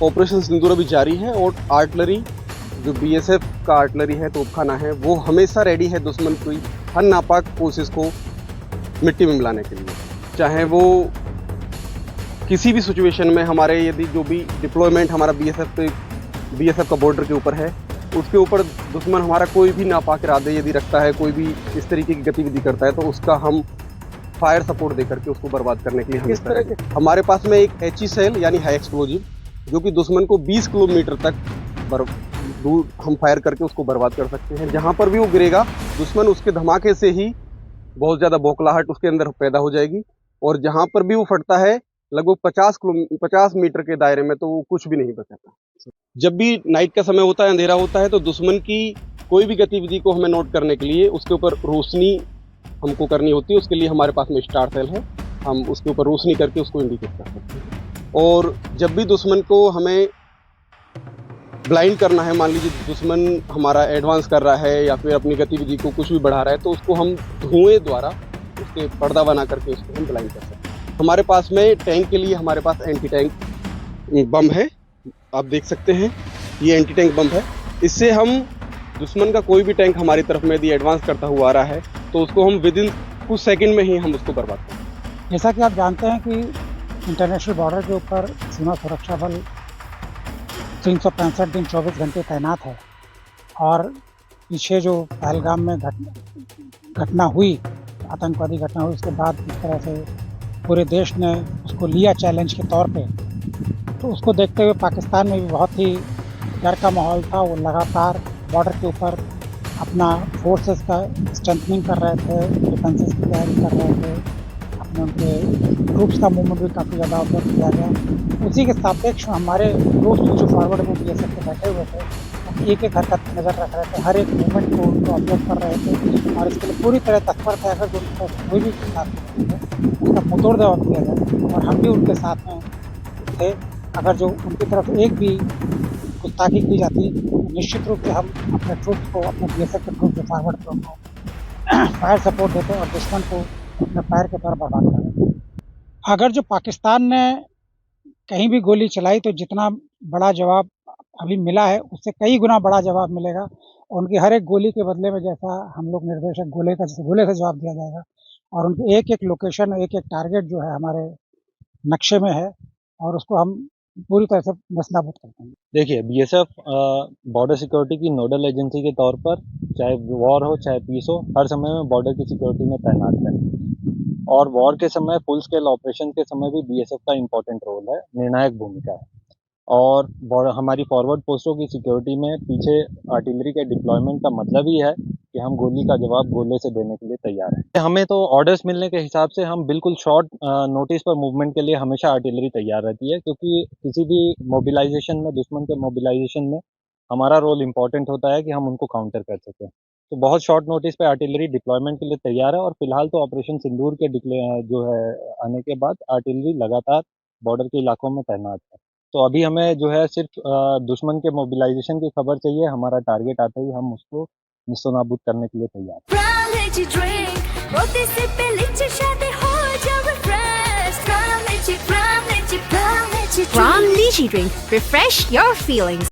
Operation सिंदूर अभी जारी है और आर्टिलरी जो बीएसएफ का आर्टिलरी है, तोपखाना है, वो हमेशा रेडी है दुश्मन की हर नापाक कोशिश को मिट्टी में मिलाने के लिए। चाहे वो किसी भी सिचुएशन में हमारे यदि जो भी डिप्लॉयमेंट हमारा बीएसएफ का बॉर्डर के ऊपर है, उसके ऊपर दुश्मन हमारा कोई भी नापाक इरादे यदि रखता है, कोई भी इस तरीके की गतिविधि करता है, तो उसका हम फायर सपोर्ट दे करके उसको बर्बाद करने के लिए हम इस तरह के हमारे पास में एक HE सेल यानी हाई एक्सप्लोजिव, जो कि दुश्मन को 20 किलोमीटर तक दूर हम फायर करके उसको बर्बाद कर सकते हैं। जहाँ पर भी वो गिरेगा, दुश्मन उसके धमाके से ही बहुत ज़्यादा बौखलाहट उसके अंदर पैदा हो जाएगी, और जहाँ पर भी वो फटता है लगभग 50 मीटर के दायरे में, तो वो कुछ भी नहीं बचाता। जब भी नाइट का समय होता है, अंधेरा होता है, तो दुश्मन की कोई भी गतिविधि को हमें नोट करने के लिए उसके ऊपर रोशनी हमको करनी होती है। उसके लिए हमारे पास में स्टार सेल है, हम उसके ऊपर रोशनी करके उसको इंडिकेट कर सकते हैं। और जब भी दुश्मन को हमें ब्लाइंड करना है, मान लीजिए दुश्मन हमारा एडवांस कर रहा है या फिर अपनी गतिविधि को कुछ भी बढ़ा रहा है, तो उसको हम धुएं द्वारा उसके पर्दा बना करके उसको हम ब्लाइंड कर सकते हैं। हमारे पास में टैंक के लिए हमारे पास एंटी टैंक बम है, आप देख सकते हैं, ये एंटी टैंक बम है। इससे हम दुश्मन का कोई भी टैंक हमारी तरफ में यदि एडवांस करता हुआ आ रहा है, तो उसको हम विद इन कुछ सेकंड में ही हम उसको बर्बाद करते हैं। जैसा कि आप जानते हैं कि इंटरनेशनल बॉर्डर के ऊपर सीमा सुरक्षा बल 365 दिन 24 घंटे तैनात है, और पीछे जो पहलगाम में घटना हुई, आतंकवादी घटना हुई, उसके बाद इस तरह से पूरे देश ने उसको लिया चैलेंज के तौर पे, तो उसको देखते हुए पाकिस्तान में भी बहुत ही डर का माहौल था। वो लगातार बॉर्डर के ऊपर अपना फोर्सेस का स्ट्रेंथनिंग कर रहे थे, डिफेंसेस की तैयारी कर रहे थे, अपने उनके ट्रूप्स का मूवमेंट भी काफ़ी ज़्यादा ऑब्जर्व किया गया। उसी के सापेक्ष हमारे ट्रूप्स जो फॉरवर्ड में बीएसएफ के बैठे हुए थे, एक एक हरकत पर नज़र रख रहे थे, हर एक मूवमेंट को उनको ऑब्जर्व कर रहे थे, और इसके लिए पूरी तरह तत्पर थे। अगर जो उनके साथ कोई भी उसका मुतोड़ जवाब दिया जाए, और हम भी उनके साथ में थे। अगर जो उनकी तरफ एक भी गुस्ताखी की जाती, निश्चित रूप से हम अपने ट्रूप्स को, अपने बीएसएफ के ट्रूप्स के फॉरवर्ड को फायर सपोर्ट देते और दुश्मन को अपने फायर के द्वारा बर्बाद कर देते। अगर जो पाकिस्तान ने कहीं भी गोली चलाई, तो जितना बड़ा जवाब अभी मिला है, उससे कई गुना बड़ा जवाब मिलेगा। उनकी हर एक गोली के बदले में, जैसा हम लोग निर्देश है, गोले से जवाब दिया जाएगा, और उनकी एक एक लोकेशन, एक एक टारगेट जो है हमारे नक्शे में है, और उसको हम पूरी तरह से नस्तानाबूद करते हैं। देखिए, बीएसएफ बॉर्डर सिक्योरिटी की नोडल एजेंसी के तौर पर, चाहे वॉर हो चाहे पीस हो, हर समय में बॉर्डर की सिक्योरिटी में तैनात है। और वॉर के समय, फुल स्केल ऑपरेशन के समय भी बीएसएफ का इम्पोर्टेंट रोल है, निर्णायक भूमिका है। और हमारी फॉरवर्ड पोस्टों की सिक्योरिटी में पीछे आर्टिलरी के डिप्लॉयमेंट का मतलब ही है कि हम गोली का जवाब गोले से देने के लिए तैयार हैं। हमें तो ऑर्डर्स मिलने के हिसाब से हम बिल्कुल शॉर्ट नोटिस पर मूवमेंट के लिए हमेशा आर्टिलरी तैयार रहती है, क्योंकि किसी भी मोबिलाइजेशन में, दुश्मन के मोबिलाइजेशन में हमारा रोल इम्पॉर्टेंट होता है कि हम उनको काउंटर कर सकें। तो बहुत शॉर्ट नोटिस पे आर्टिलरी डिप्लॉयमेंट के लिए तैयार है, और फिलहाल तो ऑपरेशन सिंदूर के जो है आने के बाद आर्टिलरी लगातार बॉर्डर के इलाकों में तैनात है। तो अभी हमें जो है सिर्फ दुश्मन के मोबिलाइजेशन की खबर चाहिए, हमारा टारगेट आते ही हम उसको निस्तानाबूद करने के लिए तैयार हैं। Ram Lychee Drink. Refresh your feelings.